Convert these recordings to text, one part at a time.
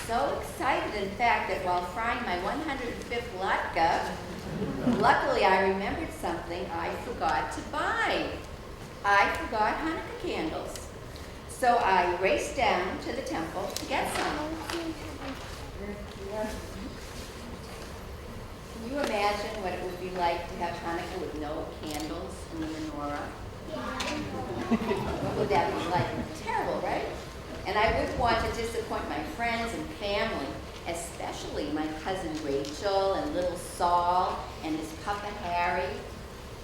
so excited, in fact, that while frying my 105th latke, luckily I remembered something I forgot to buy. I forgot Hanukkah candles. So I raced down to the temple to get some. Can you imagine what it would be like to have Hanukkah with no candles in the menorah? What would that be like? Terrible, right? And I wouldn't want to disappoint my friends and family, especially my cousin Rachel and little Saul and his Papa Harry.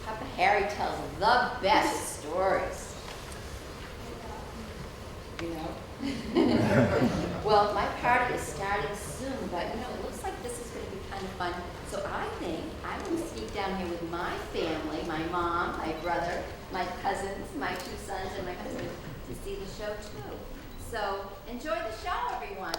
Papa Harry tells the best stories. You know? Well, my party is starting soon, but you know, it looks like this is going to be kind of fun. So I think I'm going to sneak down here with my family, my mom, my brother, my cousins, my 2 sons, and my husband to see the show too. So enjoy the show, everyone.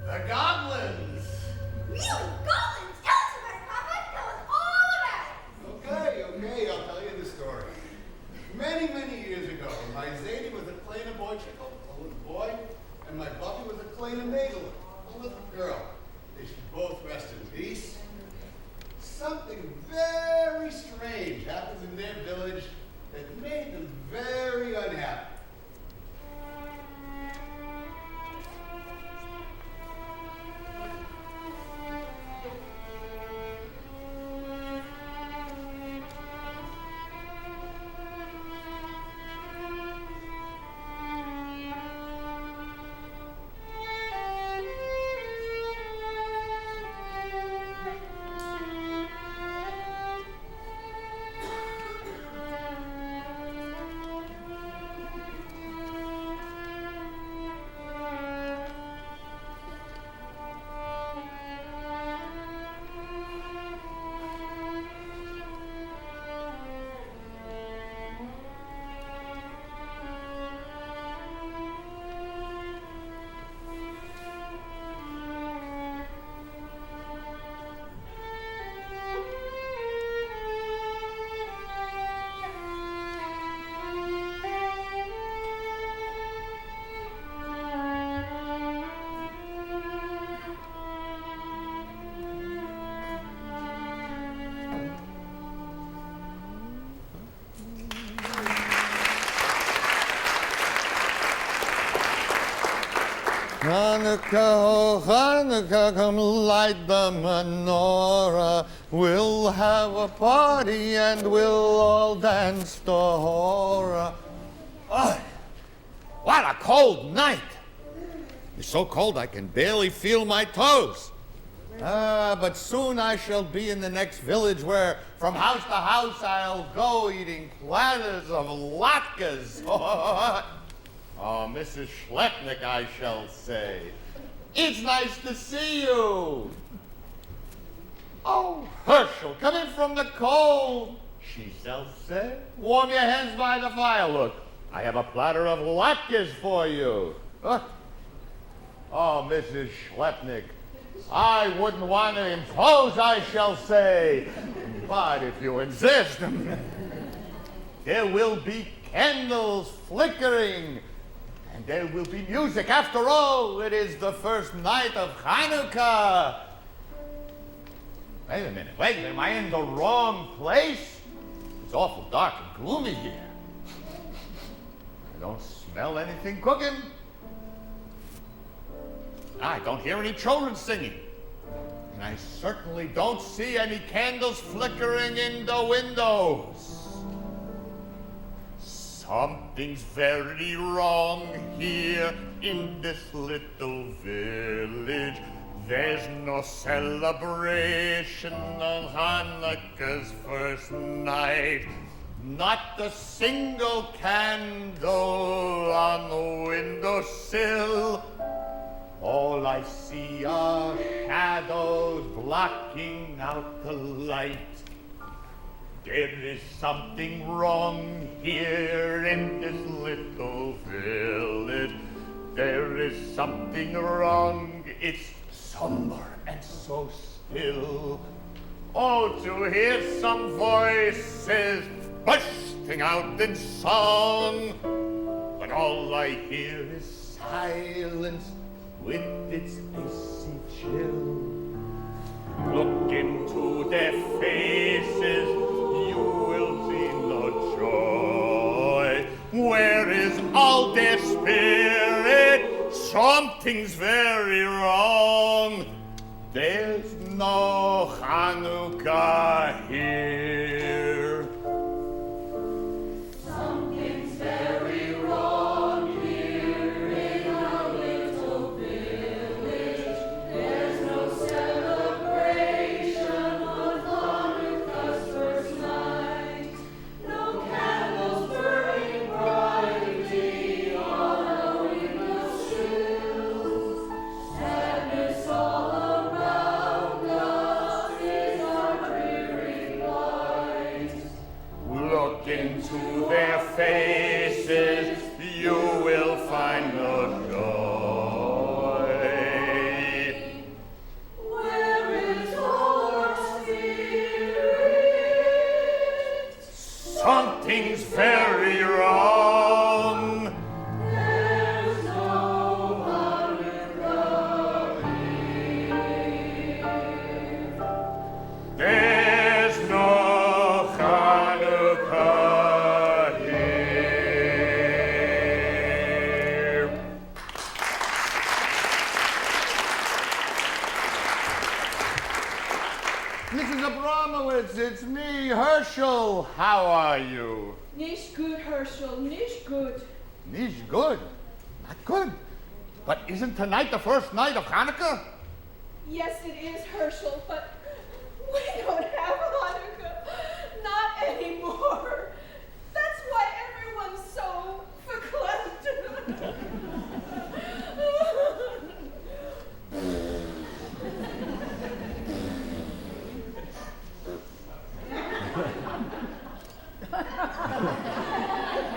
The Goblins! Really? Goblins? Tell us about it, Papa. Tell us all about it. Okay, I'll tell you the story. Many, many years ago, my Zadie was a kleine boychicle, a little boy, and my Buffy was a kleine Mädel, a little girl. They should both rest in peace. Something very strange happened in their village that made them very unhappy. oh Hanukkah, come light the menorah. We'll have a party and we'll all dance the hora. Oh, what a cold night. It's so cold I can barely feel my toes. But soon I shall be in the next village where from house to house I'll go eating platters of latkes. Oh, Mrs. Schlepnik, I shall say. It's nice to see you. Oh, Hershel, come in from the cold, she shall say. Warm your hands by the fire. Look, I have a platter of latkes for you. Oh, Mrs. Schlepnik, I wouldn't want to impose, I shall say. But if you insist, there will be candles flickering. And there will be music. After all, it is the first night of Hanukkah. Wait a minute. Am I in the wrong place? It's awful dark and gloomy here. I don't smell anything cooking. I don't hear any children singing. And I certainly don't see any candles flickering in the windows. Something's very wrong here in this little village. There's no celebration on Hanukkah's first night. Not a single candle on the windowsill. All I see are shadows blocking out the light. There is something wrong here in this little village. There is something wrong. It's somber and so still. Oh, to hear some voices bursting out in song. But all I hear is silence with its icy chill. Look into their faces, you will see no joy. Where is all their spirit? Something's very wrong. There's no Hanukkah here. Something's very wrong here in our little village. There's no celebration on Hanukkah's first night. No candles burning brightly on our windowsills. Sadness all around us is our dreary plight. Look into their faces, you will find no joy. Where is our spirit? Something's very wrong. There's no Hanukkah here. There's no Hanukkah here. Mrs. Abramowitz, it's me, Hershel. How are you? Nicht gut, Hershel, nicht gut. Nicht good. Not good. But isn't tonight the first night of Hanukkah? Yes, it is, Hershel, but we don't have Hanukkah. Not anymore. That's why everyone's so verklempt.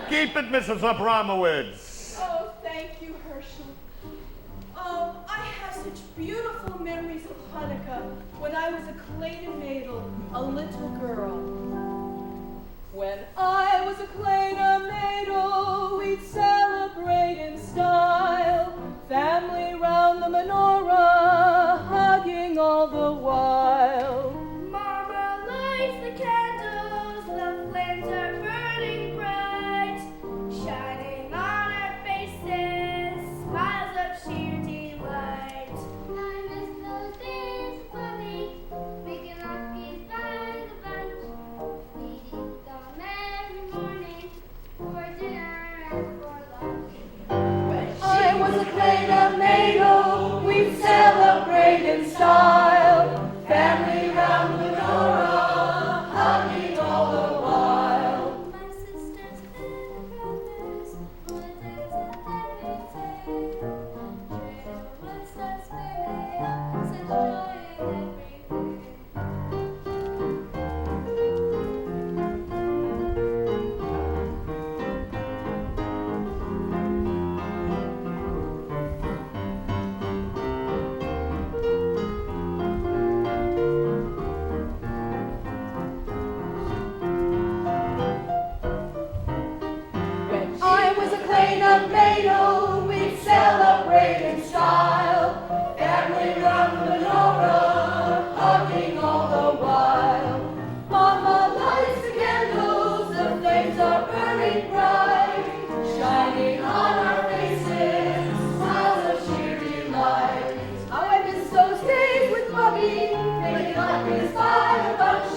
Keep it, Mrs. Abramowitz. Oh, thank you, Hershel. I have such beautiful memories of Hanukkah when I was a kleine Mädel, a little girl. When I was a kleine Mädel, we'd celebrate in style. Family round the menorah, hugging all the while. Mama lights the candles, the flames are burning bright, shining on our faces, smiles of sheer delight. When I was a kleine maidel, we'd celebrate in style. Family round the menorah, hugging all the while. Mama lights the candles, the flames are burning bright, shining on our faces, smiles of sheer delight. How I miss those days with Mommy, making latkes by the bunch.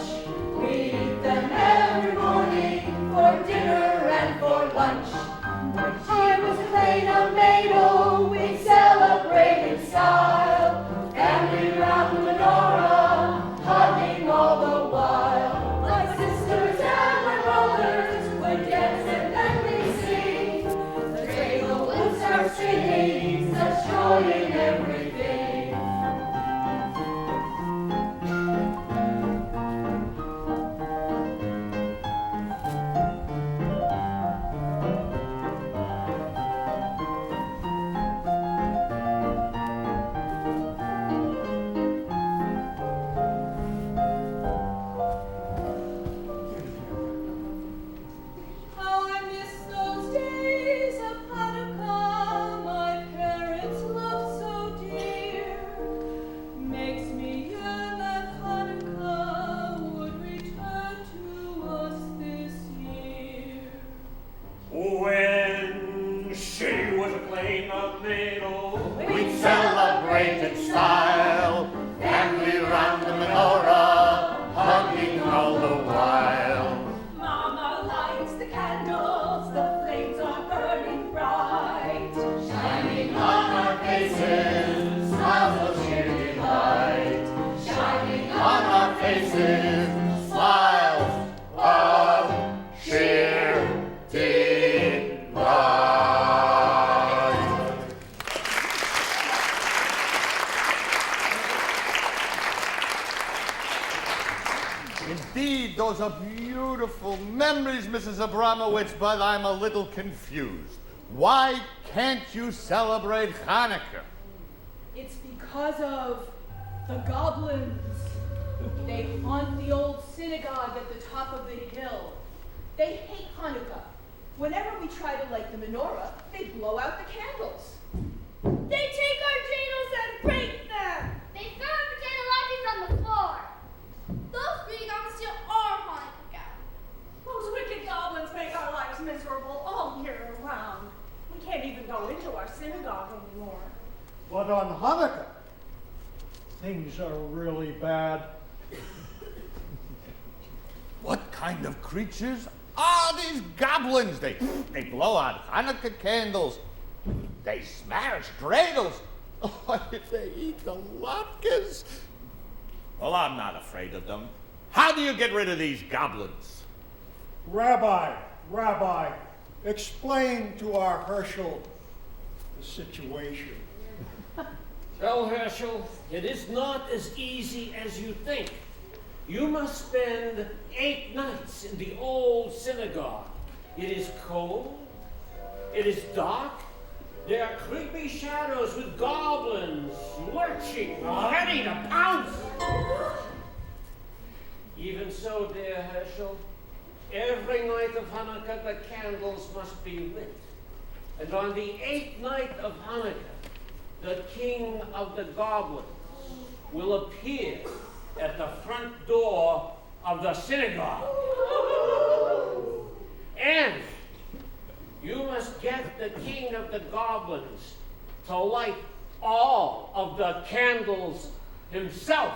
We eat them every morning for dinner and for lunch. When I was a kleine maidel, we'd celebrate in style. Family round the menorah, hugging all the while. My sisters and my brothers would dance and then we'd sing. The cradle would start singing, such joy in everything. How I miss those days of Hanukkah, my parents loved so dear. Makes me yearn that Hanukkah would return to us this year. When she was a plain maidel, We'd celebrate in style, family round the menorah, hugging all the while. Mama lights the candles, the flames are burning bright, Shining on our faces, smiles of sheer delight. Shining on our faces, smiles of sheer delight. Indeed, those are beautiful memories, Mrs. Abramowitz, but I'm a little confused. Why can't you celebrate Hanukkah? It's because of the goblins. They haunt the old synagogue at the top of the hill. They hate Hanukkah. Whenever we try to light the menorah, they blow out the candles. They take our dreidels and break them. They throw our potato latkes on the floor. Those green goblins steal our Hanukkah. Those wicked goblins make our lives miserable all year round. We can't even go into our synagogue anymore. But on Hanukkah, things are really bad. What kind of creatures are these goblins? They blow out Hanukkah candles. They smash dreidels. Oh, they eat the latkes. Well, I'm not afraid of them. How do you get rid of these goblins? Rabbi, explain to our Hershel the situation. Well, Hershel, it is not as easy as you think. You must spend 8 nights in the old synagogue. It is cold. It is dark. There are creepy shadows with goblins lurching, ready to pounce. Even so, dear Hershel, every night of Hanukkah the candles must be lit. And on the 8th night of Hanukkah, the king of the goblins will appear at the front door of the synagogue. And you must get the king of the goblins to light all of the candles himself.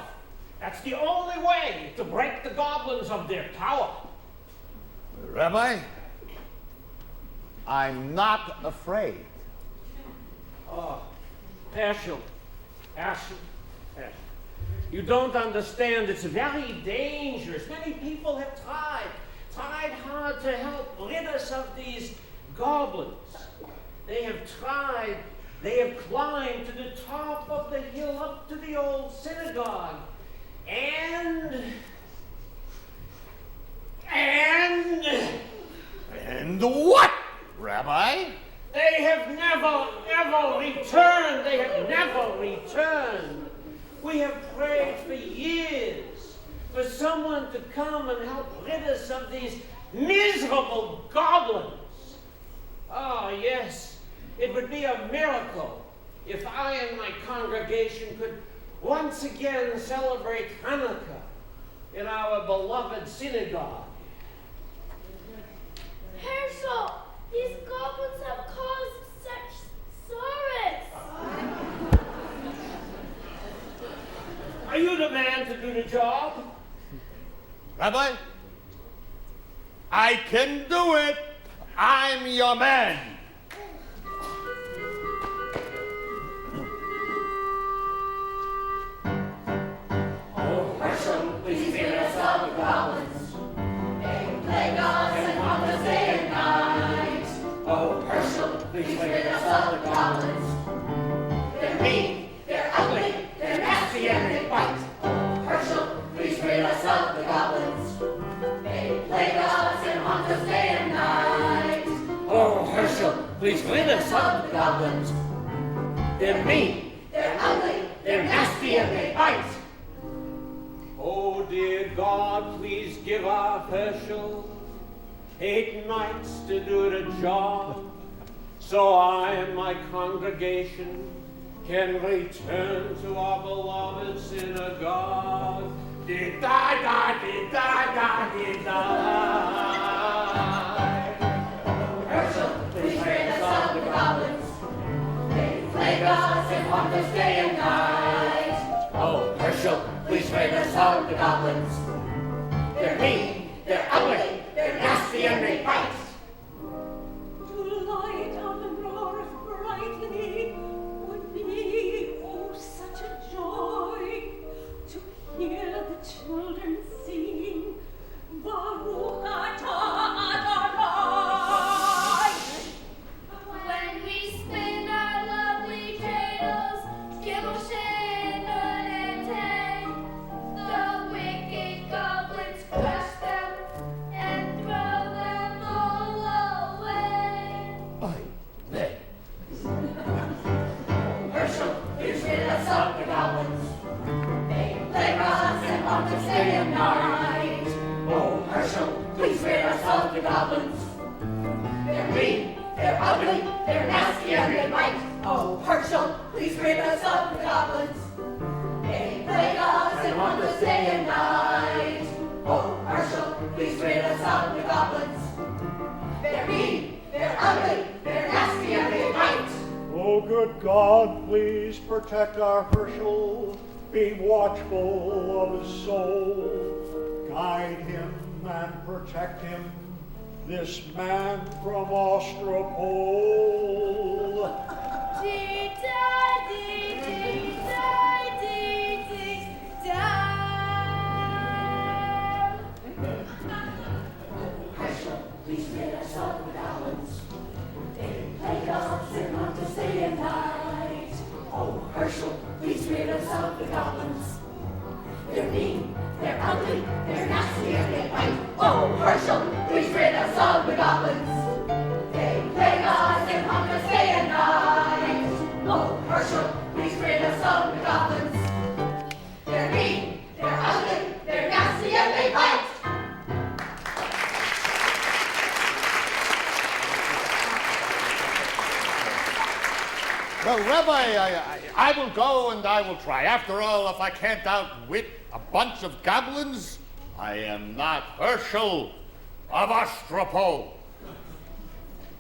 That's the only way to break the goblins of their power. Rabbi, I'm not afraid. Hershel, you don't understand. It's very dangerous. Many people have tried hard to help rid us of these goblins. They have tried They have climbed to the top of the hill up to the old synagogue. And what, Rabbi? they have never, ever returned. They have never returned. We have prayed for years for someone to come and help rid us of these miserable goblins. Oh, yes, it would be a miracle if I and my congregation could once again celebrate Hanukkah in our beloved synagogue. Hershel, these goblins have caused such sorrows. Are you the man to do the job? Rabbi, I can do it. I'm your man. Oh, Hershel, please rid us of the goblins. They plague us and haunt us day and night. Oh, Hershel, please rid us of the goblins. They're mean, they're ugly, they're nasty, and they bite. Oh, Hershel, please rid us of the goblins. They plague us and haunt us day and night. Oh, Hershel, please rid us of the goblins. They're mean, They're ugly, they're nasty, and they bite. oh, dear God, please give our Hershel 8 nights to do the job, so I and my congregation can return to our beloved synagogue. Di-da-da, di-da-da, di-da. Hershel, please rid us of the goblins. They plague us and haunt us day and night. Oh, Hershel, please rid us of the goblins. They're mean, they're ugly, they're nasty, and they bite. To light our menorahs brightly would be, oh, such a joy to hear the children sing Baruch atah Adonai. When we spin our lovely dreidels, Gimel, Shin, Nun, and Ten, the wicked goblins crush them and throw them all away. Hershel, please rid us of the goblins. They plague us and haunt us day and night. Oh, Hershel, please rid us of the goblins. They're mean, they're ugly, they're nasty, and they bite. Oh, Hershel, please rid us of the goblins. They plague us and haunt us day and night. Oh, Hershel, please rid us of the goblins. They're mean, they're ugly, they're nasty, and they bite. Oh, good God, please protect our Hershel. Be watchful of his soul. Guide him and protect him, this man from Ostropol. Dee-da, dee-dee-da, dee-dee-da. Hershel, please rid us of the goblins. They plague us and haunt us day and night. Oh, Hershel, please rid us of the goblins. They're mean, they're ugly, they're nasty, and they bite. Oh, Hershel, please rid us of the goblins. They plague us and haunt us day and night. Oh, Hershel, please rid us of the goblins. They're mean, they're ugly, they're nasty, and they bite. Well, Rabbi, I will go and I will try. After all, if I can't outwit a bunch of goblins, I am not Hershel of Ostropol.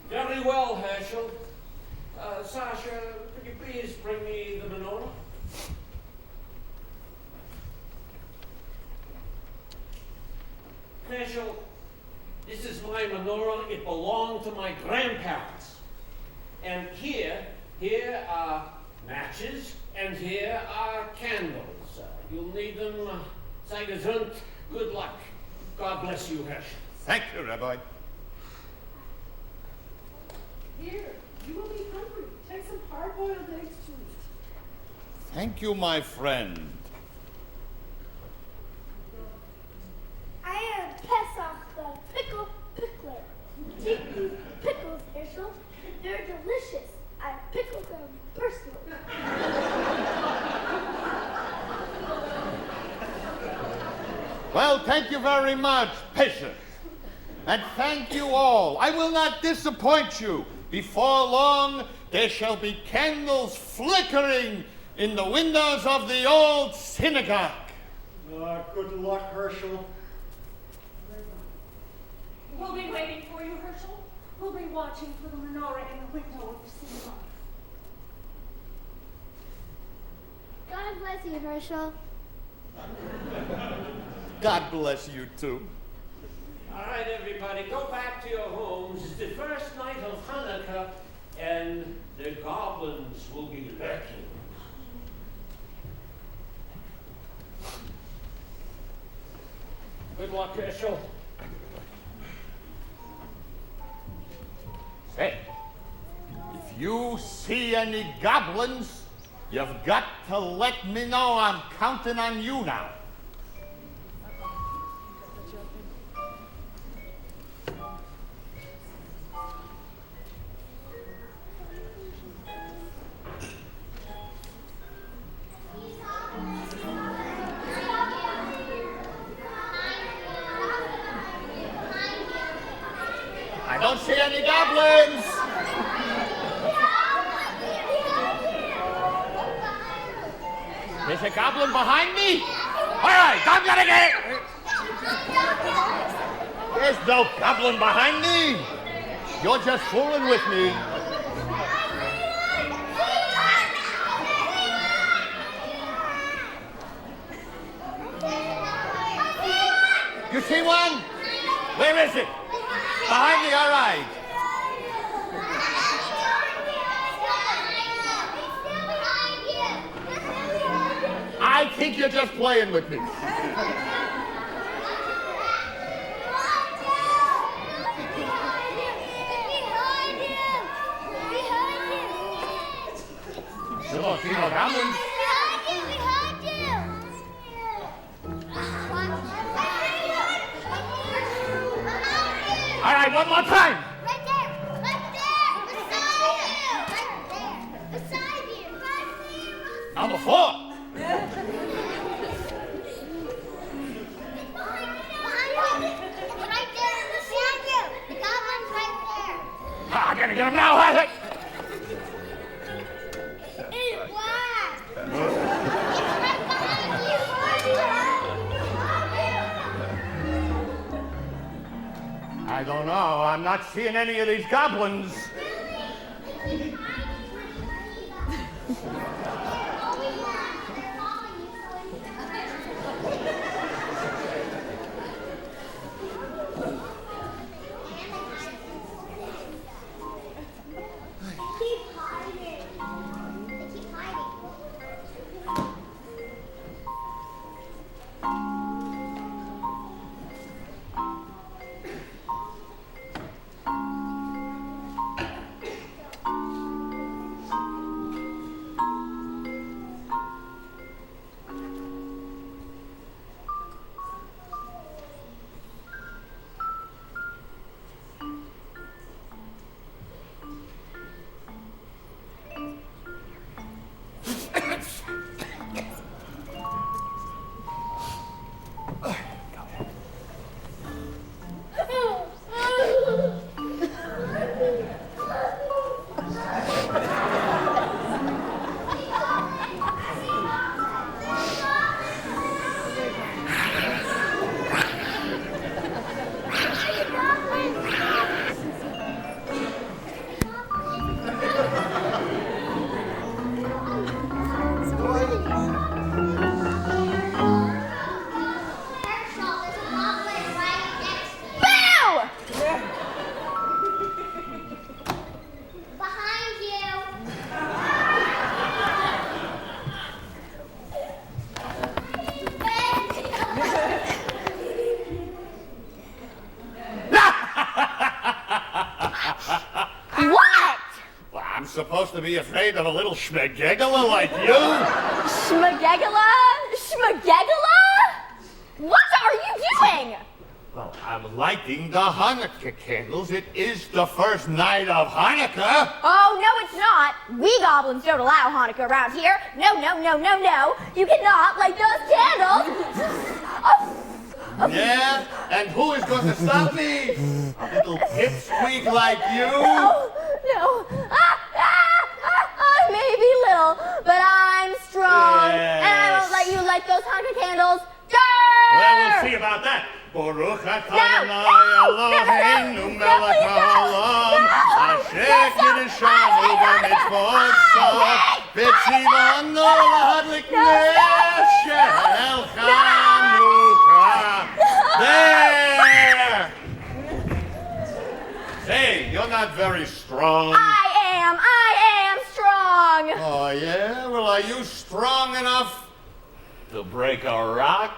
Very well, Hershel. Sasha, could you please bring me the menorah? Hershel, this is my menorah. It belonged to my grandparents. And here are matches, and here are candles. You'll need them. Sei gesund. Good luck. God bless you, Hershel. Thank you, Rabbi. Here, you will be hungry. Take get some hard-boiled eggs to eat. Thank you, my friend. I am Pesach, the pickle pickler. Take these pickles, Hershel. They're delicious. I pickled them personally. Well, thank you very much, patience. And thank you all. I will not disappoint you. Before long, there shall be candles flickering in the windows of the old synagogue. Good luck, Hershel. We'll be waiting for you, Hershel. We'll be watching for the menorah in the window of the synagogue. God bless you, Hershel. God bless you too. All right, everybody, go back to your homes. It's the first night of Hanukkah, and the goblins will be lurking. Good luck, Hershel. Say, if you see any goblins, you've got to let me know. I'm counting on you now. I don't see any goblins. There's a goblin behind me. All right, I'm gonna get it. There's no goblin behind me. You're just fooling with me. You see one? Where is it? Behind me, all right. I think you're just playing with me. Hello, see no goblins. All right, one more time. Right there. Beside you. Number 4. Right there, beside you. The goblin's right there. I'm gonna get him now, has it? It's black. I don't know. I'm not seeing any of these goblins. to be afraid of a little schmegegala like you? Schmagegala? Schmagegala? What are you doing? Well, I'm lighting the Hanukkah candles. It is the first night of Hanukkah. Oh, no, it's not. We goblins don't allow Hanukkah around here. No, no, no, no, no. You cannot light those candles. Yeah? And who is going to stop me? A little pipsqueak like you? No, no. I may be little, but I'm strong. Yes. And I won't let you light those Hanukkah candles. Well, we'll see about that. Baruch atah Adonai Eloheinu melech haolam, asher kiddushanu b'mitzvot sav, v'tzivanu lahadlik ner shel Hanukkah. There! Hey, you're not very strong. I am strong. Oh, yeah? Well, are you strong enough to break a rock?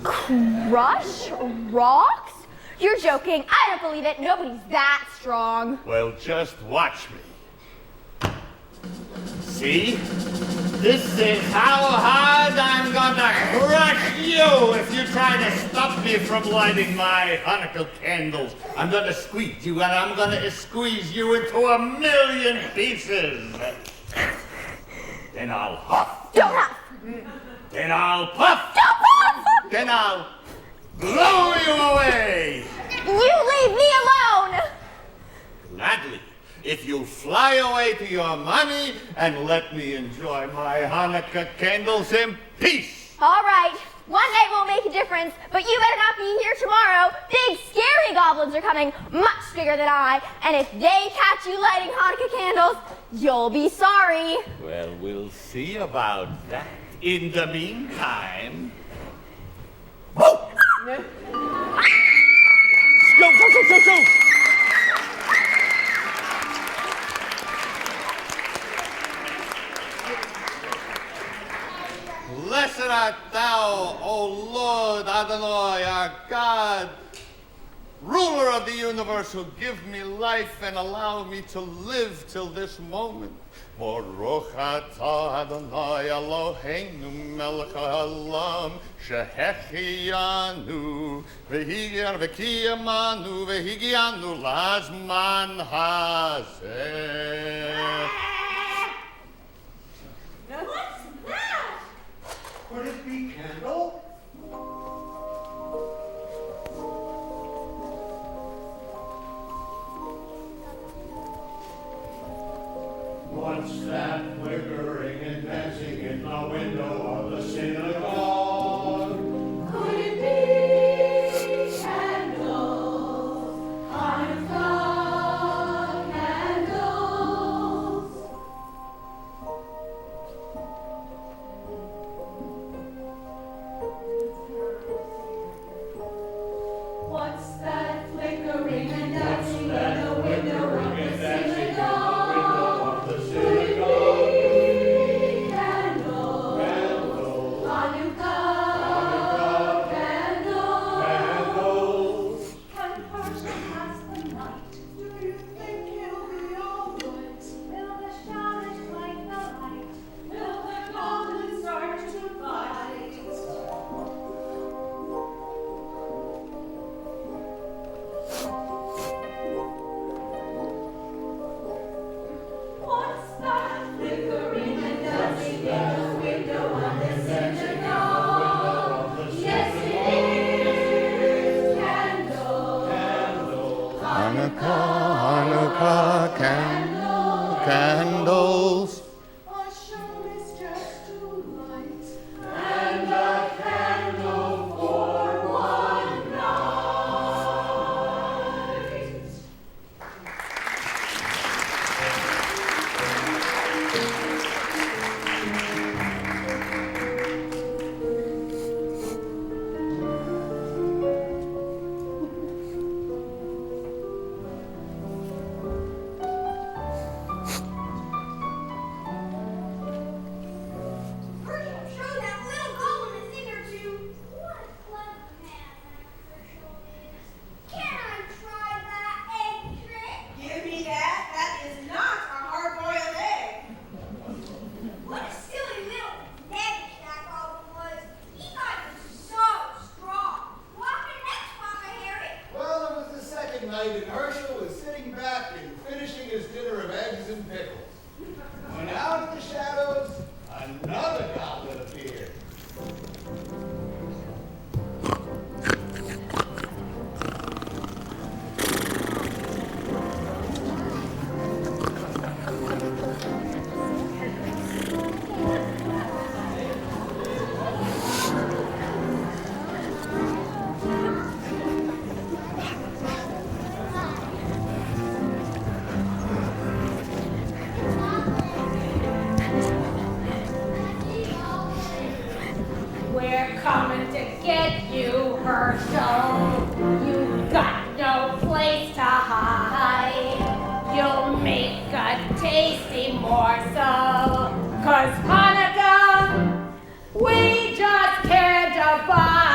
Crush rocks? You're joking. I don't believe it. Nobody's that strong. Well, just watch me. See? This is how hard I'm gonna crush you if you try to stop me from lighting my Hanukkah candles. I'm gonna squeeze you and I'm gonna squeeze you into a million pieces. Then I'll huff. Don't huff. Then I'll puff. Don't puff. Then I'll blow you away. You leave me alone. Gladly, if you'll fly away to your mommy and let me enjoy my Hanukkah candles in peace. All right. One night won't make a difference, but you better not be here tomorrow. Big, scary goblins are coming, much bigger than I. And if they catch you lighting Hanukkah candles, you'll be sorry. Well, we'll see about that. In the meantime... Whoa! Go! Blessed art thou, O Lord Adonai, our God, ruler of the universe, who give me life and allow me to live till this moment. Baruch atah Adonai Eloheinu melech haolam, shehechiyanu v'higiyanu v'higiyanu lazman hazeh. What's that? Could it be Kendall? What's that flickering and dancing in the window of the synagogue? Could it be candles, Hanukkah candles? What's that flickering and dancing in the window of the synagogue? Candles, Hanukkah coming to get you, Hershel. You've got no place to hide. You'll make a tasty morsel, 'cause Hanukkah, we just can't abide.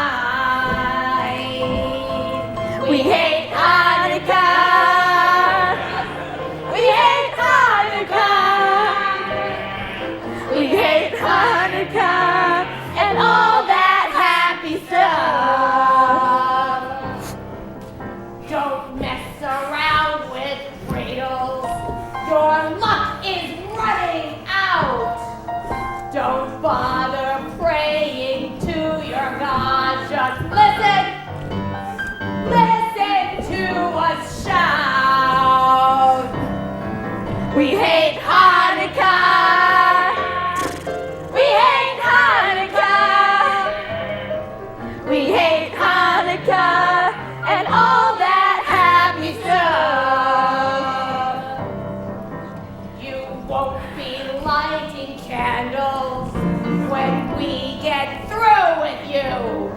We hate Hanukkah. We hate Hanukkah. We hate Hanukkah and all that happy stuff. Don't mess around with cradles. Your luck is running out. Don't bother praying to your God. Just listen to us shout. We hate Hanukkah. We hate Hanukkah. We hate Hanukkah and all that happy stuff. You won't be lighting candles when we get through with you.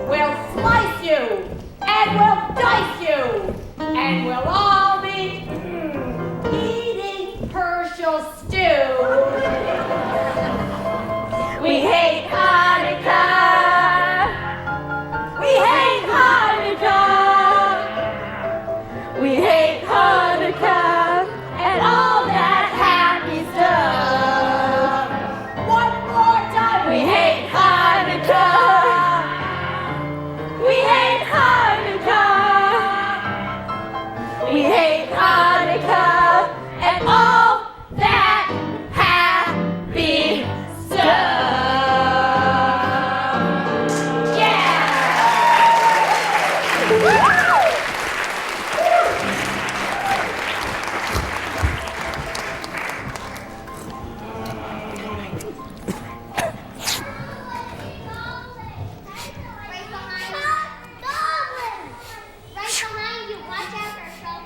We'll slice you and we'll dice you and we'll all be eating Hershel stew. We hate Hanukkah. We hate Hanukkah. We hate Hanukkah and all that happy stuff. One more time. We hate Hanukkah. We hate Hanukkah. We hate Hanukkah and all that happy stuff. Yeah! Goblins! Right behind you. Watch out, Hershel.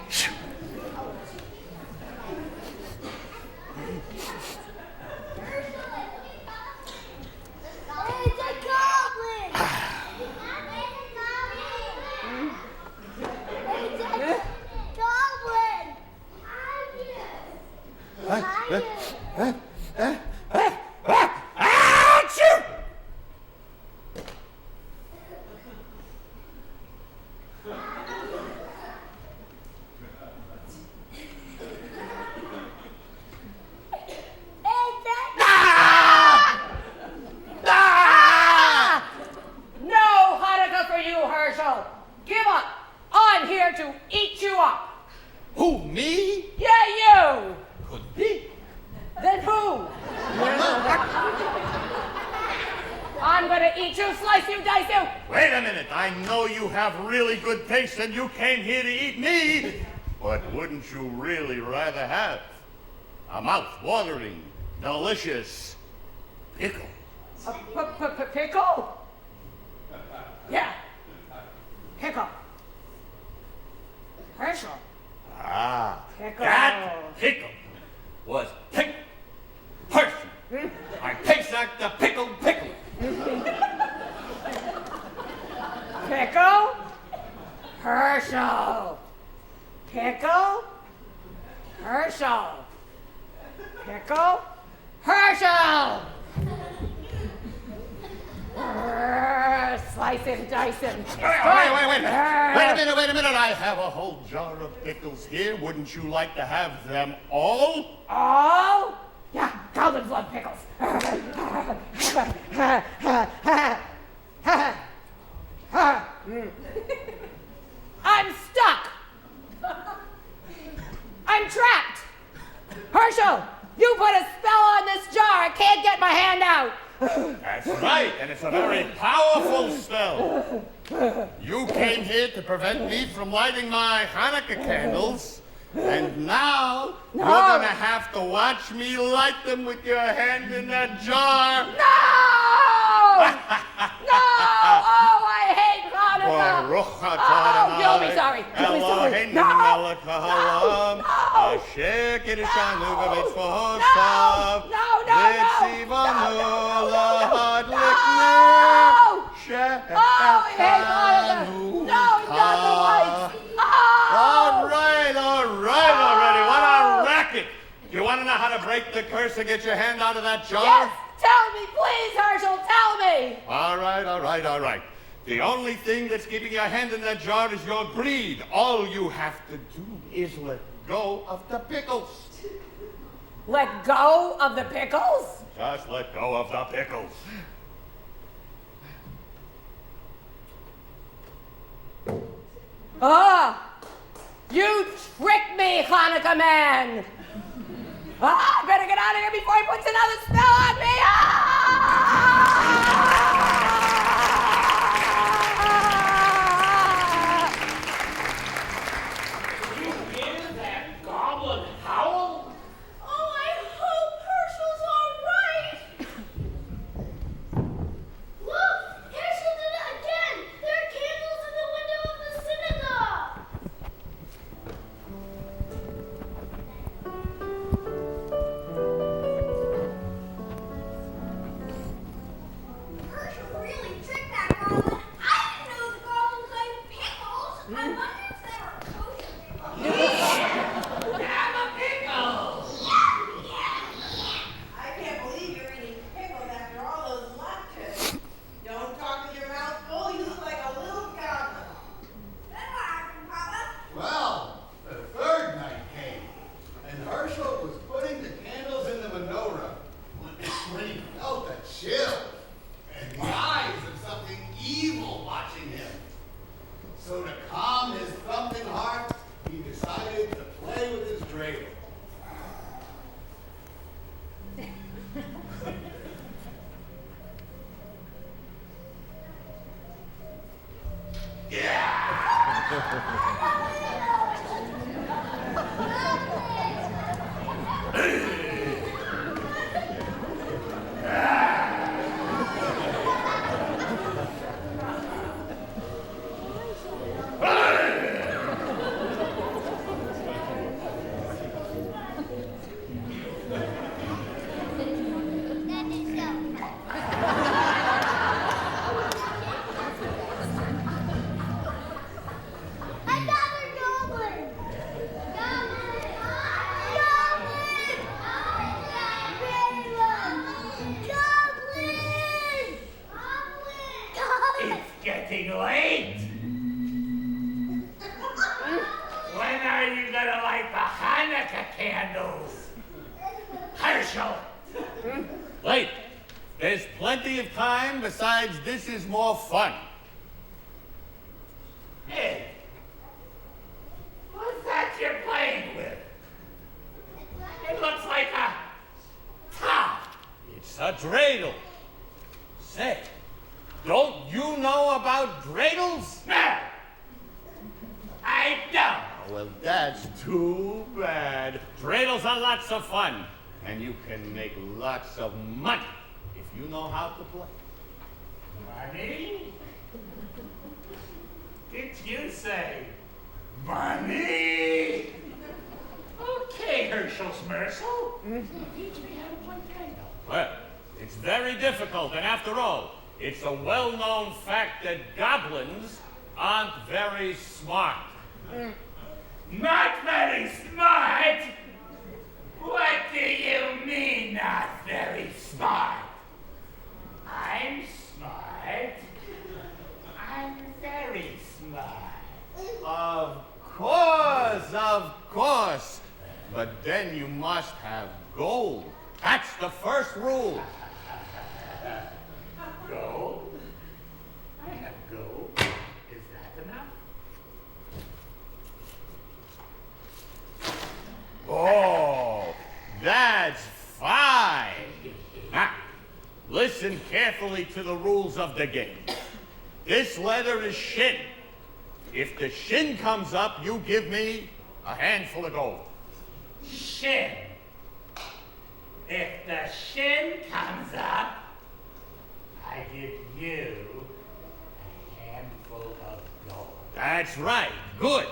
It's a goblin! It's a goblin! Achoo! No Hanukkah for you, Hershel. Give up. I'm here to eat you up. Who, me? Yeah, you. Could be. Then who? I'm gonna eat you, slice you, dice you. Wait a minute. I know you have really good taste and you came here to eat me. But wouldn't you really rather have a mouth-watering, delicious pickle? A pickle? Yeah. Pickle. Hershel. Ah, Pickle. that pickle was pickle person. I taste like the pickle. Pickle? Hershel. Pickle? Hershel. Pickle? Hershel! Slice him, dice him. Wait a minute. I have a whole jar of pickles here. Wouldn't you like to have them all? All? Yeah, goblins love pickles. I'm stuck. I'm trapped. Hershel, you put a spell on this jar. I can't get my hand out. That's right, and it's a very powerful spell. You came here to prevent me from lighting my Hanukkah candles, and now you're gonna have to watch me light them with your hand in that jar. No! No! Oh, I hate Hanukkah. Oh, you'll be sorry. You'll be sorry. No! No! No! No! No! break the curse and get your hand out of that jar? Yes, tell me, please, Hershel, tell me. All right. The only thing that's keeping your hand in that jar is your greed. All you have to do is let go of the pickles. Let go of the pickles? Just let go of the pickles. Ah, you tricked me, Hanukkah man. I better get out of here before he puts another spell on me. Did you hear that goblin howl? Oh, I hope Hershel's all right. Look, Hershel did it again. There are candles in the window of the synagogue. Hershel really tricked that goblin. I didn't know the goblins like pickles. I wonder if they were kosher. I can't believe you're eating pickles after all those latkes. Don't talk with your mouth full. You look like a little goblin. Well, the third night came, and Hershel was putting the candles in the menorah when he felt a chill and the eyes of something evil watching him. So to calm his thumping heart, he decided to play with his dreidel. Another goblin! Goblin! Goblin! It's getting late. When are you gonna light the Hanukkah candles? Hershel! Wait, there's plenty of time. Besides, this is more fun. Hey, what's that you're playing with? It looks like a top. It's a dreidel. Say, don't you know about dreidels? No, I don't. Well, that's too bad. Dreidels are lots of fun, and you can make lots of money if you know how to play. Money? Did you say money? Okay, Hershel Smersel. Teach me how to play dreidel. Well, it's very difficult, and after all, it's a well-known fact that goblins aren't very smart. Not very smart? What do you mean, not very smart? I'm smart. I'm very smart. Of course. But then you must have gold. That's the first rule. Gold? I have gold. Is that enough? Oh, that's fine. Now, listen carefully to the rules of the game. This letter is shin. If the shin comes up, you give me a handful of gold. Shin. If the shin comes up, I give you a handful of gold. That's right. Good.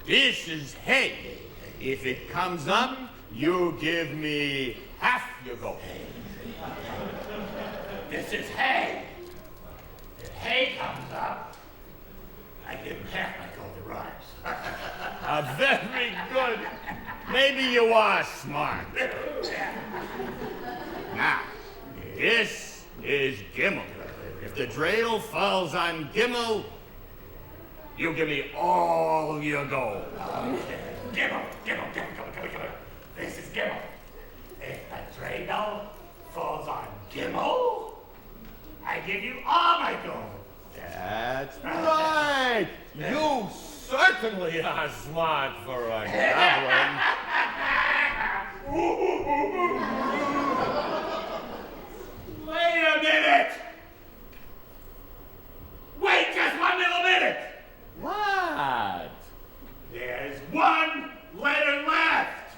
This is hay. If it comes up, you give me half your gold. This is hay. If hay comes up, I give him half my gold. It rhymes. Very good. Maybe you are smart. Now, this is Gimel. If the dreidel falls on Gimel, you give me all your gold. Gimel. This is Gimel. If the dreidel falls on Gimel, I give you all my gold. That's right. You certainly are smart for a goblin. Wait a minute! Wait just one little minute! What? There's one letter left!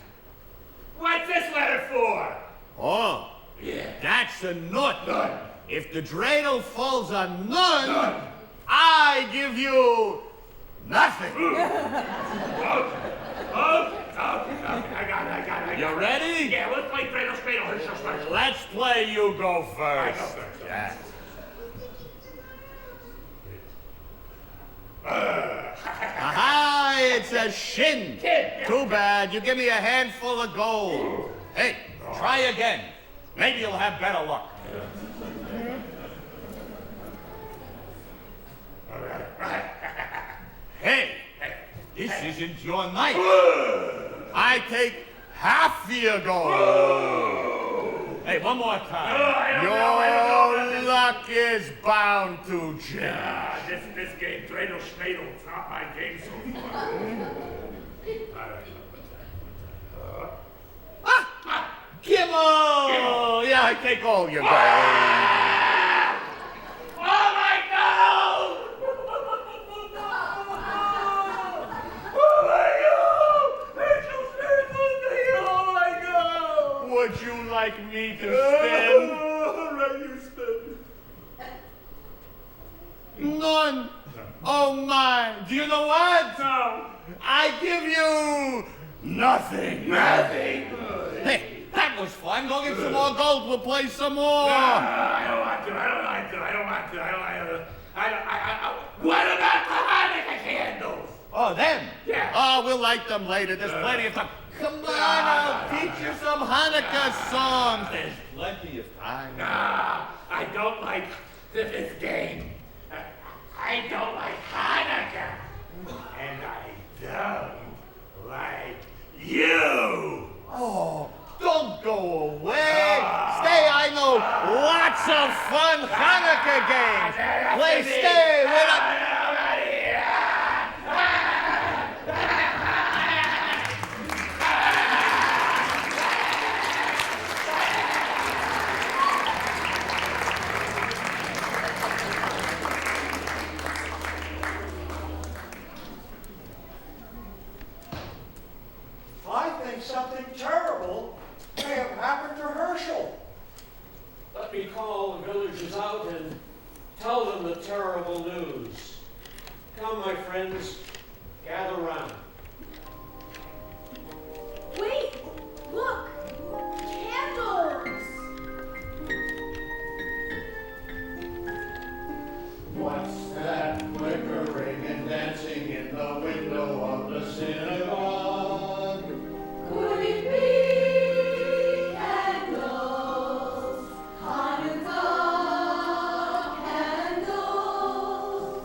What's this letter for? Oh, Yeah. that's a nut. Nun. If the dreidel falls on none, I give you nothing. Okay, I got it. You ready? Yeah, let's play dreidel, Hershel first. Let's play you go first. I go first. Yeah. Aha, it's a shin. Shin. Too bad. You give me a handful of gold. Hey, try again. Maybe you'll have better luck. Hey, this isn't your night. I take half your gold. Hey, one more time. I don't Your know. luck is bound to change. This game, dreidel, schmeidel, it's not my game so far. Gimel! Yeah, I take all your gold. Oh my God! Oh my God! Would you like me to spin? Let you spin. None. Oh my. Do you know what? No. I give you nothing. Nothing. Hey, that was fun. Go get some more gold. We'll play some more. I don't want to. What about the Hanukkah candles? Oh, them? Yeah. Oh, we'll light them later. There's plenty of time. Come on, I'll teach you some Hanukkah songs. There's plenty of time. I don't like this game. I don't like Hanukkah. And I don't like you. Oh, don't go away. Stay, I know lots of fun Hanukkah games. Play, stay with us. I think something terrible may have happened to Hershel. Let me call the villagers out and tell them the terrible news. Come, my friends, gather round. Wait! Look! Candles! What's that flickering and dancing in the window of the synagogue? Could it be candles? Hanukkah candles?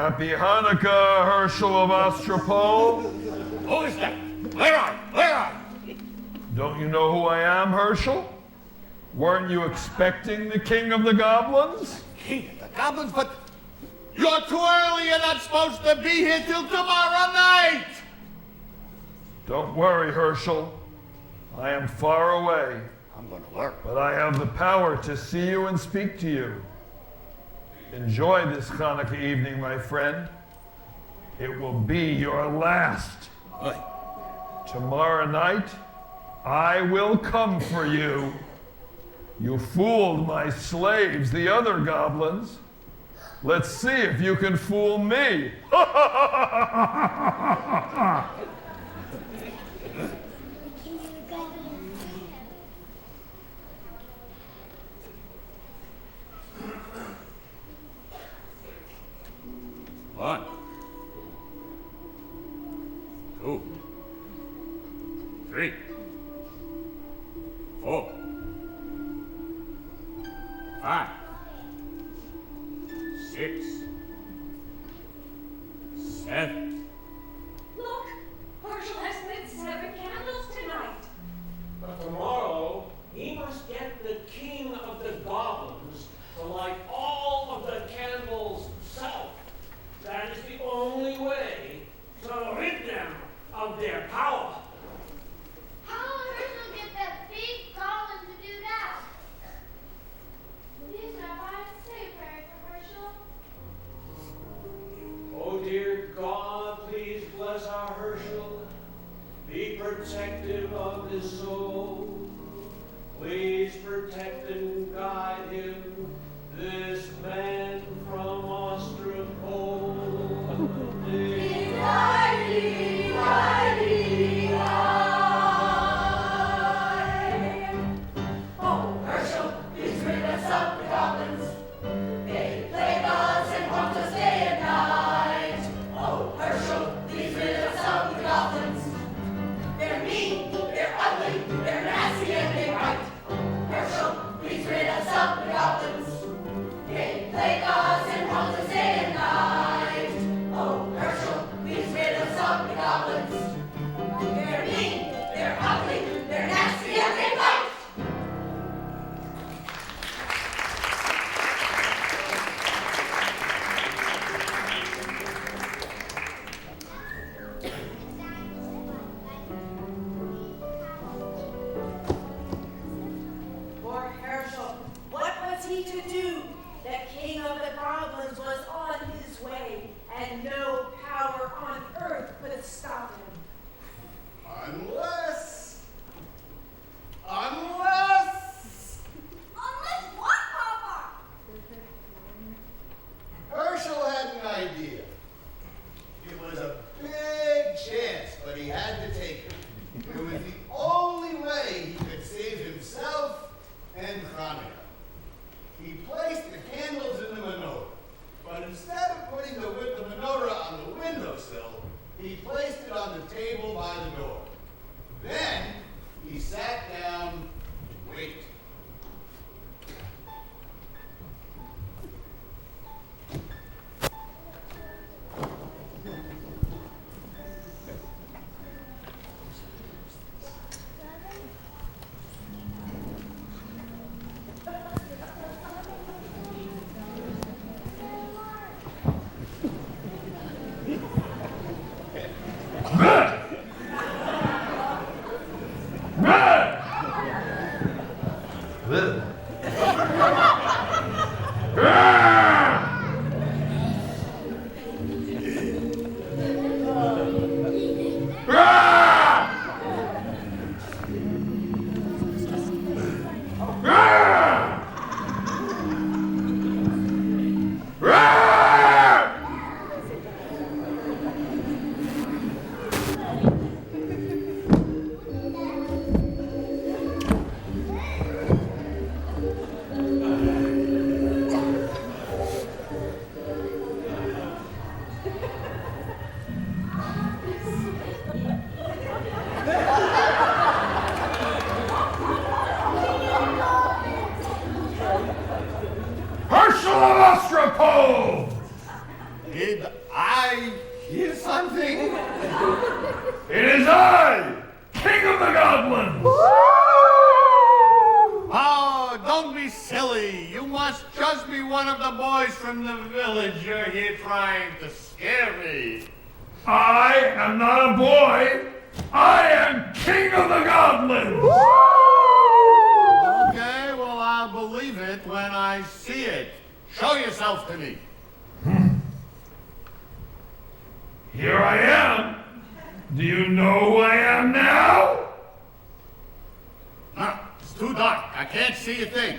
Happy Hanukkah, Hershel of Ostropole. Who is that? Where are you? Don't you know who I am, Hershel? Weren't you expecting the king of the goblins? King of the Goblins, but You're too early. You're not supposed to be here till tomorrow night. Don't worry, Hershel. I am far away, I'm going to work. but I have the power to see you and speak to you. Enjoy this Hanukkah evening, my friend. It will be your last. Oi. Tomorrow night, I will come for you. You fooled my slaves, the other goblins. Let's see if you can fool me. One, two, three, 4, 5, 6, 7. Look, Hershel has lit 7 candles tonight. But tomorrow, he must get the king of the goblins to light all of the candles himself. That is the only way to rid them of their power. How will Hershel get that big goblin to do that? Please, Rabbi, say a prayer for Hershel. Oh dear God, please bless our Hershel. Be protective of his soul. Please protect and guide him, this man from Ostropole. Oh, Hershel, please rid us of the goblins. They plague us and haunt us day and night. Oh, Hershel, please rid us of the goblins. They're mean, they're ugly, they're nasty, and they bite. Hershel, please rid us of the goblins. They plague us and haunt us day and night. Oh, Hershel, please rid us of the goblins. They're mean, they're ugly, they're nasty, and they bite. Poor Hershel, what was he to do? The king of the goblins was on his way, and no power on earth could stop him. Unless Unless what, Papa? Hershel had an idea. It was a big chance, but he had to take it. It was the only way he could save himself and Hanukkah. He placed the candles in the menorah, but instead of putting the menorah on the windowsill, he placed it on the table by the door. Then he sat down to wait. one of the boys from the village. You're here trying to scare me. I am not a boy. I am King of the Goblins. Okay, well, I'll believe it when I see it. Show yourself to me. Here I am. Do you know who I am now? No, it's too dark. I can't see a thing.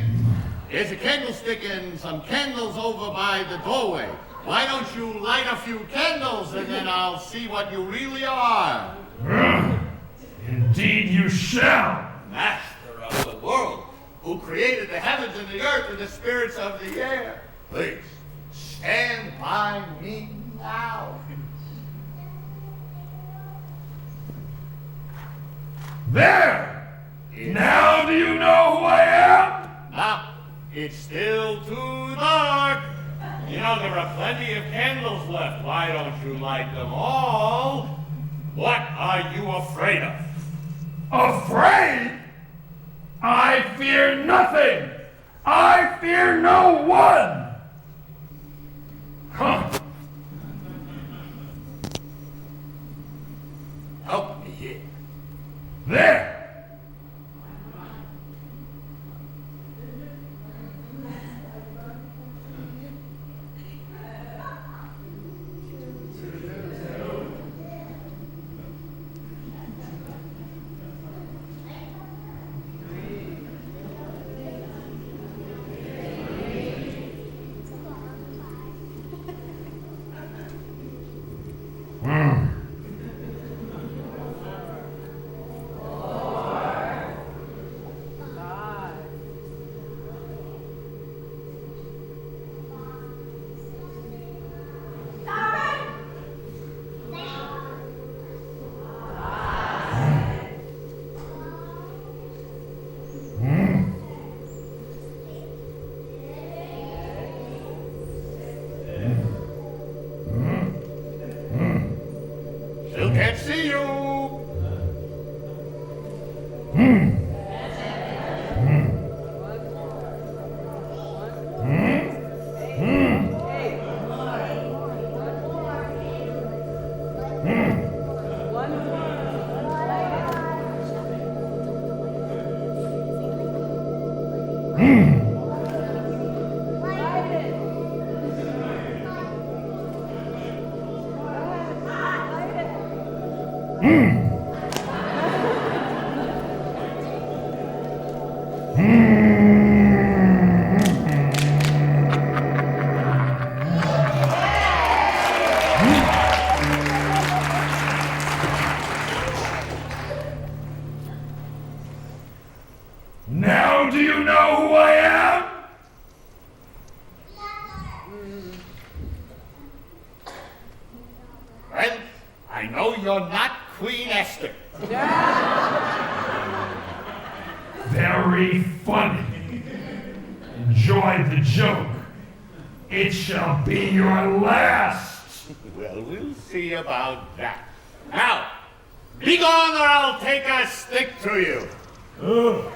There's a candlestick and some candles over by the doorway. Why don't you light a few candles and then I'll see what you really are. Indeed you shall. Master of the world, who created the heavens and the earth and the spirits of the air. Please, stand by me now. There! Now do you know who I am? Now, it's still too dark. You know, there are plenty of candles left. Why don't you light them all? What are you afraid of? Afraid? I fear nothing. I fear no one. Huh. Help me here. There. Still can't see you. Now do you know who I am? Well, I know you're not Queen Esther. Very funny. Enjoy the joke. It shall be your last. Well, we'll see about that. Now, be gone or I'll take a stick to you. Ugh.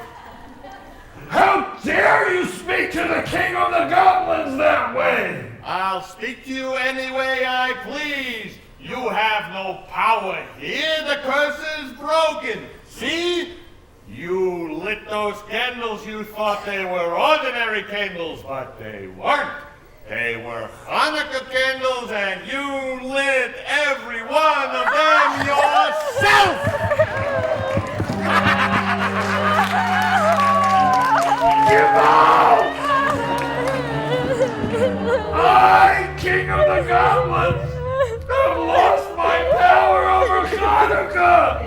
How dare you speak to the King of the Goblins that way? I'll speak to you any way I please. You have no power here. The curse is broken. See? You lit those candles. You thought they were ordinary candles, but they weren't. They were Hanukkah candles, and you lit every one of them yourself! Give out! I, King of the Goblins, have lost my power over Hanukkah!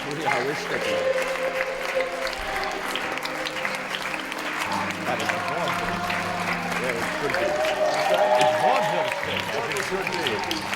Yeah, we're sticking. That is a vaudeville. Yeah, it should be. It's vaudeville stick, as it should be.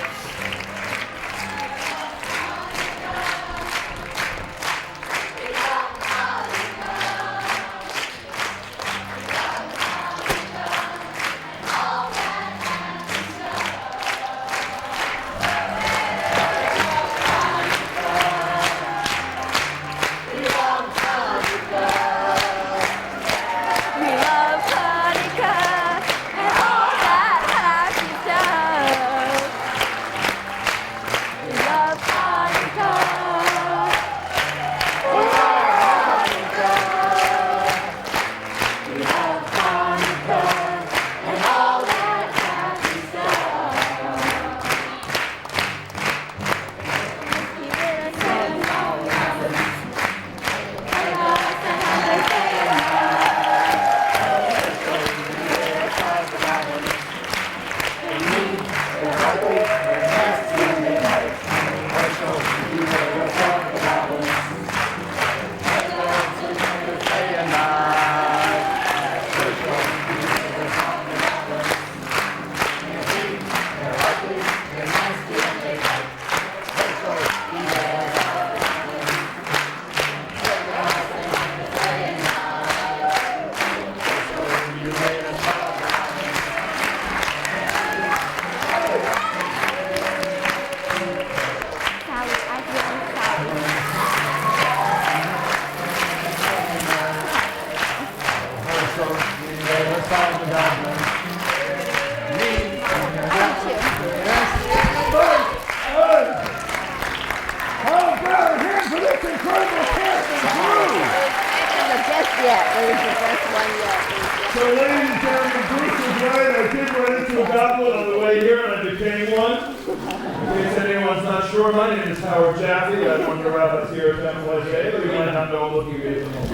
So, ladies and gentlemen, Bruce was right. I did run into a goblin on the way here, and I became one. In case anyone's not sure, my name is Howard Jaffe. I'm one of the rabbis here at Temple J, but you might not know looking at me at the moment.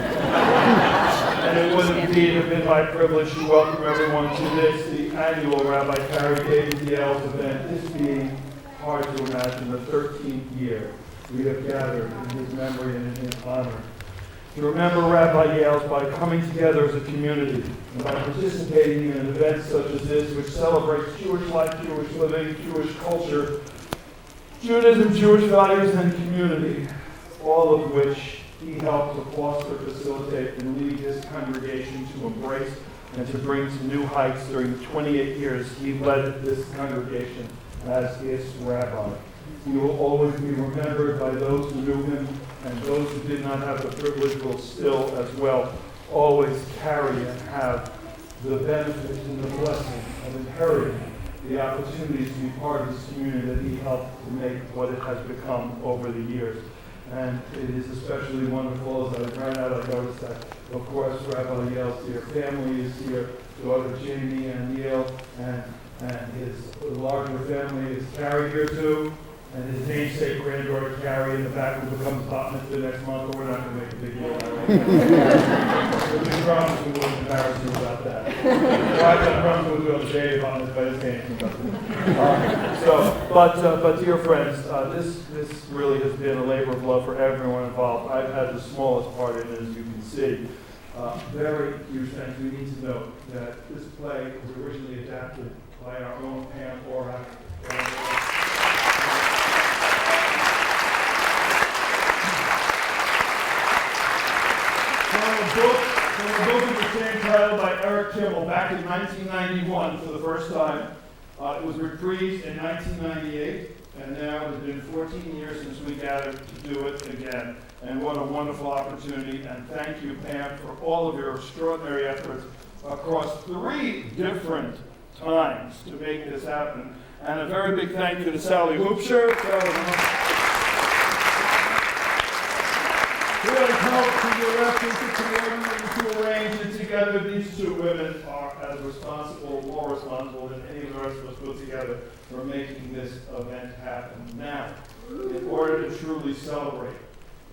And it would indeed have been my privilege to welcome everyone to this, the annual Rabbi Carrie David Yale's event. This being hard to imagine, the 13th year we have gathered in his memory and in his honor. To remember Rabbi Yale's by coming together as a community and by participating in events such as this, which celebrates Jewish life, Jewish living, Jewish culture, Judaism, Jewish values, and community, all of which he helped to foster, facilitate, and lead his congregation to embrace and to bring to new heights during the 28 years he led this congregation as its rabbi. He will always be remembered by those who knew him, and those who did not have the privilege will still, as well, always carry and have the benefit and the blessing of inheriting the opportunities to be part of this community that he helped to make what it has become over the years. And it is especially wonderful, as I ran out, I noticed that, of course, Rabbi Yale's dear family is here, daughter Jamie and Yale, and his larger family is Carrie here too. And his namesake granddaughter Carrie in the back who becomes bat mitzvah next month, but we're not going to make a big deal out of it. We promise we won't embarrass you about that. I promise we'll do a day about it, but his name but dear friends, this really has been a labor of love for everyone involved. I've had the smallest part in it, as you can see. Very huge thanks. We need to note that this play was originally adapted by our own Pam Orak. From a book of the same title by Eric Kimmel back in 1991 for the first time. It was reprised in 1998, and now it has been 14 years since we gathered to do it again. And what a wonderful opportunity, and thank you, Pam, for all of your extraordinary efforts across 3 different times to make this happen. And a very big thank you to Sally Hoopsher. Who has helped to direct and to coordinate and to arrange it together. These 2 women are as responsible, more responsible than any of the rest of us put together for making this event happen. Now, in order to truly celebrate,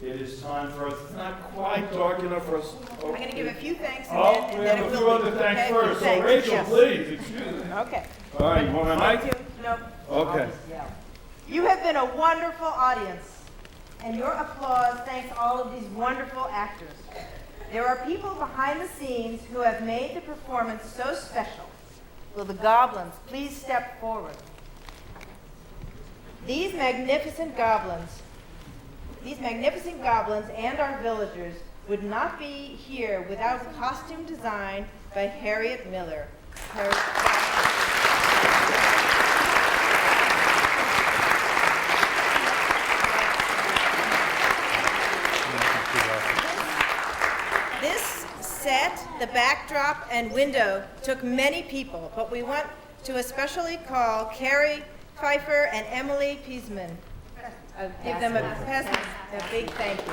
it is time for us. It's not quite dark enough for us. I'm going to give a few thanks and we have a few other thanks first. So Rachel, please, excuse me. Okay. All right, you want my mic? No. Okay. You have been a wonderful audience. and your applause thanks all of these wonderful actors. There are people behind the scenes who have made the performance so special. Will the goblins please step forward? These magnificent goblins and our villagers would not be here without costume design by Harriet Miller. This set, the backdrop, and window took many people, but we want to especially call Carrie Pfeiffer and Emily Piesman. Give them a big thank you.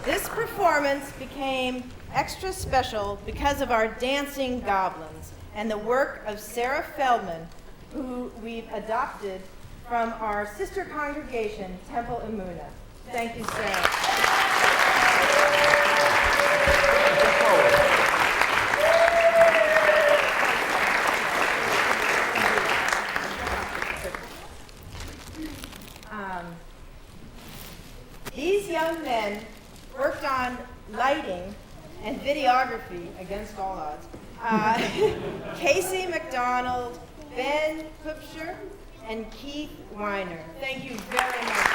This performance became extra special because of our dancing goblins and the work of Sarah Feldman, who we've adopted from our sister congregation, Temple Emunah. Thank you, Sarah. These young men worked on lighting and videography against all odds. Casey McDonald, Ben Kupsher, and Keith Weiner. Thank you very much.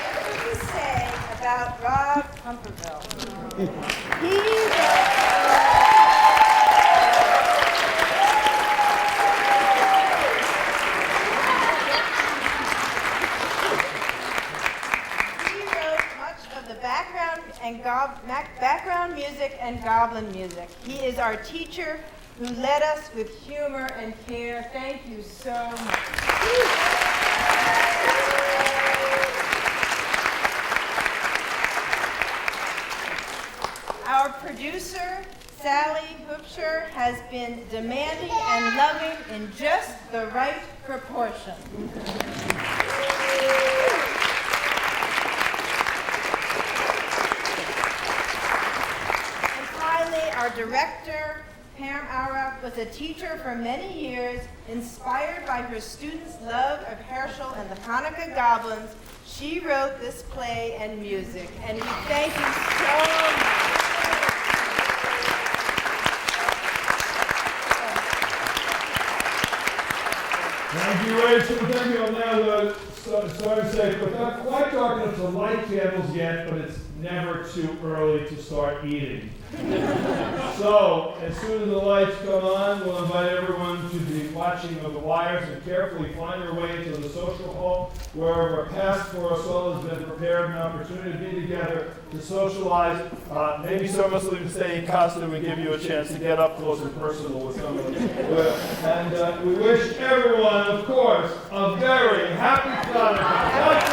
What can we say about Rob Humperville? Background music and goblin music. He is our teacher who led us with humor and care. Thank you so much. Our producer, Sally Hoopsher, has been demanding and loving in just the right proportion. Our director, Pam Auerbach, was a teacher for many years. Inspired by her students' love of Hershel and the Hanukkah Goblins, she wrote this play and music. And we thank you so much. Thank you, Rachel. Thank you. Now, sorry to say, but not quite dark enough to light candles yet, but it's never too early to start eating. So, as soon as the lights come on, we'll invite everyone to be watching the wires and carefully find their way to the social hall, where a pass for us all has been prepared, an opportunity to be together, to socialize. Maybe some of us will even stay in costume and give you a chance to get up close and personal with some of them. And we wish everyone, of course, a very happy Hanukkah.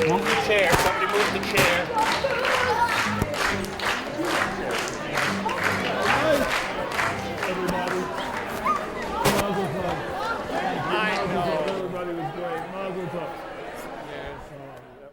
Move the chair. Somebody move the chair.